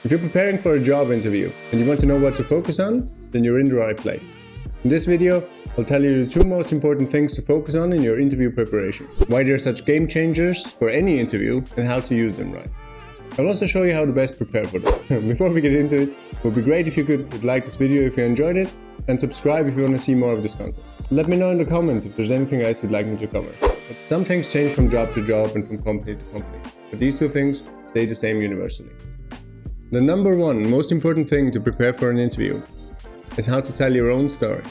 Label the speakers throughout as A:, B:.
A: If you're preparing for a job interview and you want to know what to focus on, then you're in the right place. In this video, I'll tell you the two most important things to focus on in your interview preparation, why they're such game changers for any interview, and how to use them right. I'll also show you how to best prepare for them. Before we get into it, it would be great if you could like this video if you enjoyed it, and subscribe if you want to see more of this content. Let me know in the comments if there's anything else you'd like me to cover. Some things change from job to job and from company to company, but these two things stay the same universally. The number one most important thing to prepare for an interview is how to tell your own story.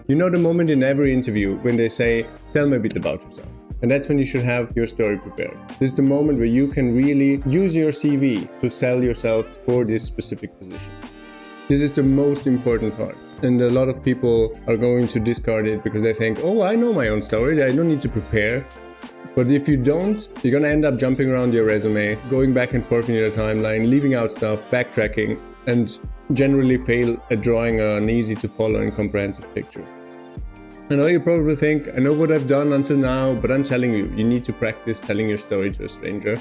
A: You know the moment in every interview when they say, "Tell me a bit about yourself." And that's when you should have your story prepared. This is the moment where you can really use your CV to sell yourself for this specific position. This is the most important part. And a lot of people are going to discard it because they think, "Oh, I know my own story, I don't need to prepare." But if you don't, you're going to end up jumping around your resume, going back and forth in your timeline, leaving out stuff, backtracking, and generally fail at drawing an easy to follow and comprehensive picture. I know you probably think, "I know what I've done until now," but I'm telling you, you need to practice telling your story to a stranger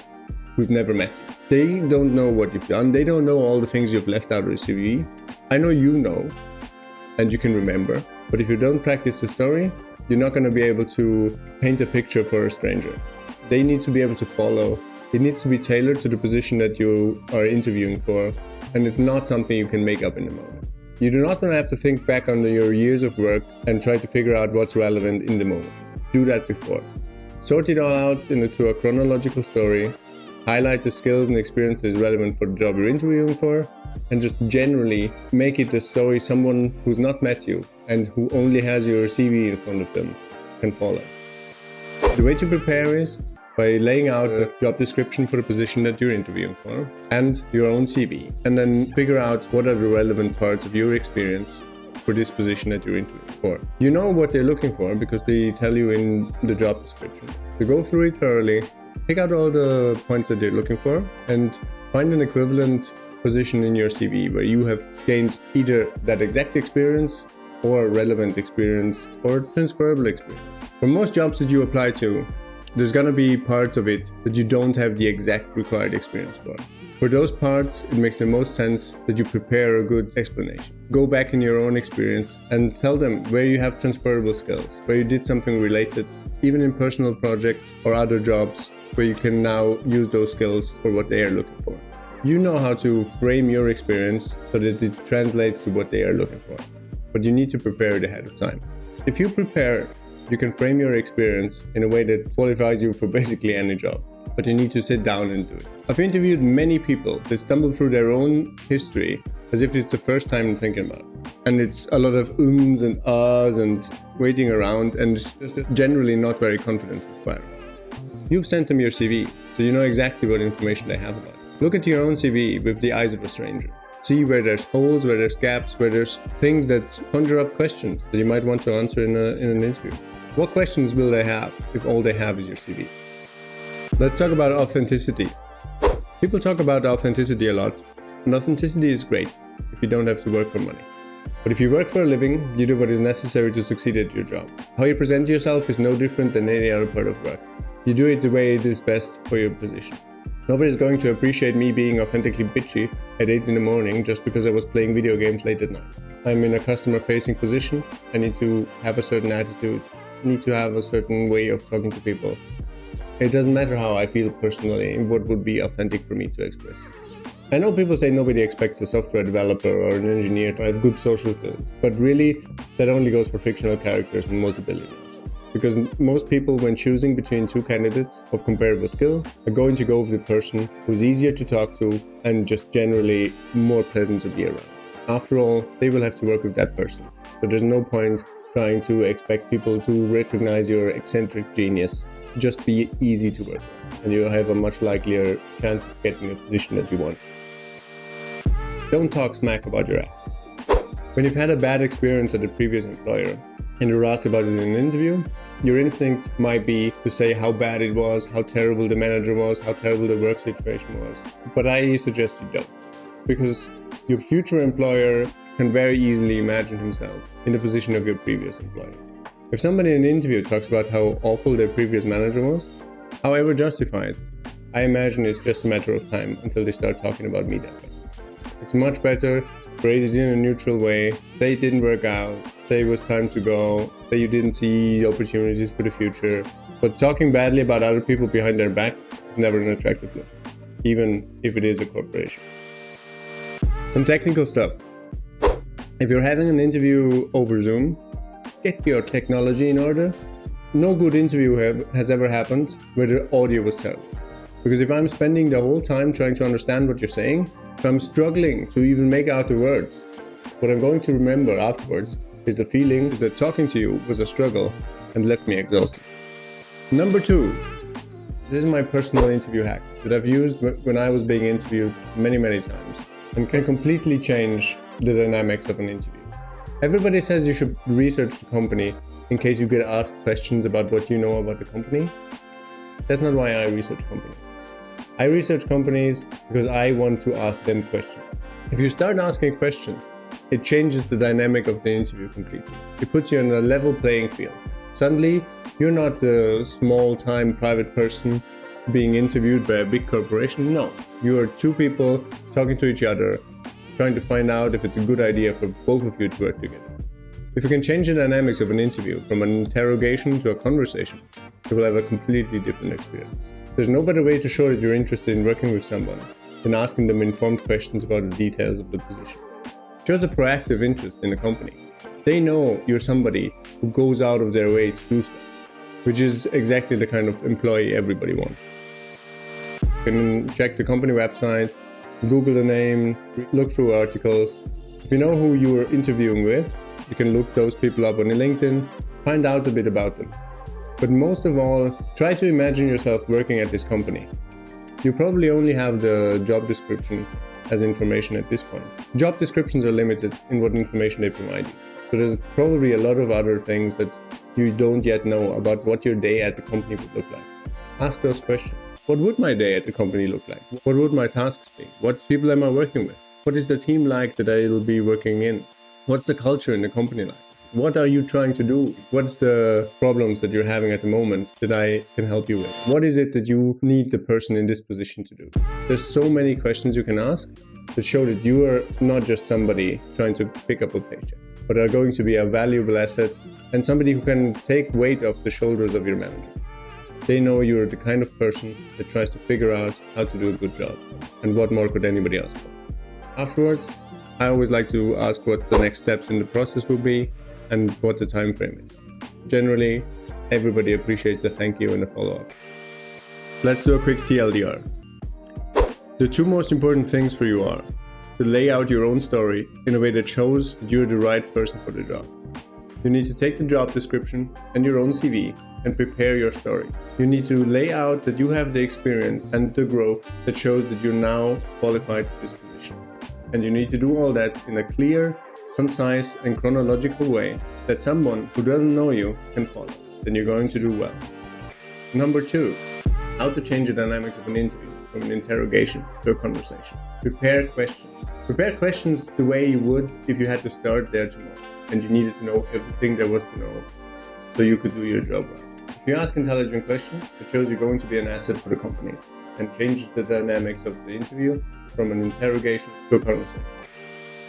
A: who's never met you. They don't know what you've done. They don't know all the things you've left out of your CV. I know you know, and you can remember. But if you don't practice the story, you're not going to be able to paint a picture for a stranger. They need to be able to follow. It needs to be tailored to the position that you are interviewing for, and it's not something you can make up in a moment. You do not want to have to think back on your years of work and try to figure out what's relevant in the moment. Do that before. Sort it all out into a chronological story, highlight the skills and experiences relevant for the job you're interviewing for, and just generally make it a story someone who's not met you and who only has your CV in front of them can follow. The way to prepare is by laying out a job description for the position that you're interviewing for and your own CV, and then figure out what are the relevant parts of your experience for this position that you're interviewing for. You know what they're looking for because they tell you in the job description. So go through it thoroughly, pick out all the points that they're looking for, and find an equivalent position in your CV where you have gained either that exact experience or relevant experience or transferable experience. For most jobs that you apply to, there's gonna be parts of it that you don't have the exact required experience for. For those parts, it makes the most sense that you prepare a good explanation. Go back in your own experience and tell them where you have transferable skills, where you did something related, even in personal projects or other jobs, where you can now use those skills for what they are looking for. You know how to frame your experience so that it translates to what they are looking for, but you need to prepare it ahead of time. If you prepare, you can frame your experience in a way that qualifies you for basically any job, but you need to sit down and do it. I've interviewed many people that stumble through their own history as if it's the first time thinking about it. And it's a lot of ums and ahs and waiting around, and it's just generally not very confidence inspiring. You've sent them your CV, so you know exactly what information they have about it. Look at your own CV with the eyes of a stranger. See where there's holes, where there's gaps, where there's things that conjure up questions that you might want to answer in an interview. What questions will they have if all they have is your CV? Let's talk about authenticity. People talk about authenticity a lot, and authenticity is great if you don't have to work for money. But if you work for a living, you do what is necessary to succeed at your job. How you present yourself is no different than any other part of work. You do it the way it is best for your position. Nobody's going to appreciate me being authentically bitchy at 8 in the morning just because I was playing video games late at night. I'm in a customer-facing position. I need to have a certain attitude. I need to have a certain way of talking to people. It doesn't matter how I feel personally, what would be authentic for me to express. I know people say nobody expects a software developer or an engineer to have good social skills, but really, that only goes for fictional characters and multi-billionaires. Because most people, when choosing between two candidates of comparable skill, are going to go with the person who's easier to talk to and just generally more pleasant to be around. After all, they will have to work with that person. So there's no point trying to expect people to recognize your eccentric genius. Just be easy to work with, and you'll have a much likelier chance of getting a position that you want. Don't talk smack about your ass. When you've had a bad experience at a previous employer, and you're asked about it in an interview, your instinct might be to say how bad it was, how terrible the manager was, how terrible the work situation was. But I suggest you don't. Because your future employer can very easily imagine himself in the position of your previous employer. If somebody in an interview talks about how awful their previous manager was, however justified, I imagine it's just a matter of time until they start talking about me that way. It's much better to phrase it in a neutral way, say it didn't work out, say it was time to go, say you didn't see opportunities for the future. But talking badly about other people behind their back is never an attractive look, even if it is a corporation. Some technical stuff. If you're having an interview over Zoom, get your technology in order. No good interview has ever happened where the audio was terrible. Because if I'm spending the whole time trying to understand what you're saying, if I'm struggling to even make out the words, what I'm going to remember afterwards is the feeling that talking to you was a struggle and left me exhausted. Number 2, this is my personal interview hack that I've used when I was being interviewed many times and can completely change the dynamics of an interview. Everybody says you should research the company in case you get asked questions about what you know about the company. That's not why I research companies. I research companies because I want to ask them questions. If you start asking questions, it changes the dynamic of the interview completely. It puts you on a level playing field. Suddenly, you're not a small-time private person being interviewed by a big corporation. No, you are two people talking to each other, trying to find out if it's a good idea for both of you to work together. If you can change the dynamics of an interview from an interrogation to a conversation, you will have a completely different experience. There's no better way to show that you're interested in working with someone than asking them informed questions about the details of the position. It shows a proactive interest in the company. They know you're somebody who goes out of their way to do stuff, which is exactly the kind of employee everybody wants. You can check the company website, Google the name, look through articles. If you know who you are interviewing with, you can look those people up on LinkedIn, find out a bit about them. But most of all, try to imagine yourself working at this company. You probably only have the job description as information at this point. Job descriptions are limited in what information they provide you. So there's probably a lot of other things that you don't yet know about what your day at the company would look like. Ask those questions. What would my day at the company look like? What would my tasks be? What people am I working with? What is the team like that I will be working in? What's the culture in the company like? What are you trying to do? What's the problems that you're having at the moment that I can help you with? What is it that you need the person in this position to do? There's so many questions you can ask that show that you are not just somebody trying to pick up a paycheck, but are going to be a valuable asset and somebody who can take weight off the shoulders of your manager. They know you're the kind of person that tries to figure out how to do a good job, and what more could anybody ask for? Afterwards, I always like to ask what the next steps in the process will be and what the time frame is. Generally, everybody appreciates a thank you and a follow-up. Let's do a quick TLDR. The 2 most important things for you are to lay out your own story in a way that shows that you're the right person for the job. You need to take the job description and your own CV and prepare your story. You need to lay out that you have the experience and the growth that shows that you're now qualified for this position. And you need to do all that in a clear, concise and chronological way that someone who doesn't know you can follow. Then you're going to do well. Number 2, how to change the dynamics of an interview from an interrogation to a conversation. Prepare questions. Prepare questions the way you would if you had to start there tomorrow and you needed to know everything there was to know so you could do your job well. If you ask intelligent questions, it shows you're going to be an asset for the company and changes the dynamics of the interview from an interrogation to a conversation.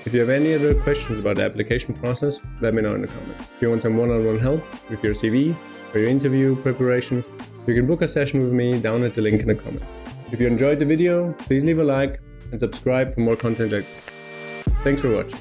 A: If you have any other questions about the application process, let me know in the comments. If you want some one-on-one help with your CV or your interview preparation, you can book a session with me down at the link in the comments. If you enjoyed the video, please leave a like and subscribe for more content like this. Thanks for watching.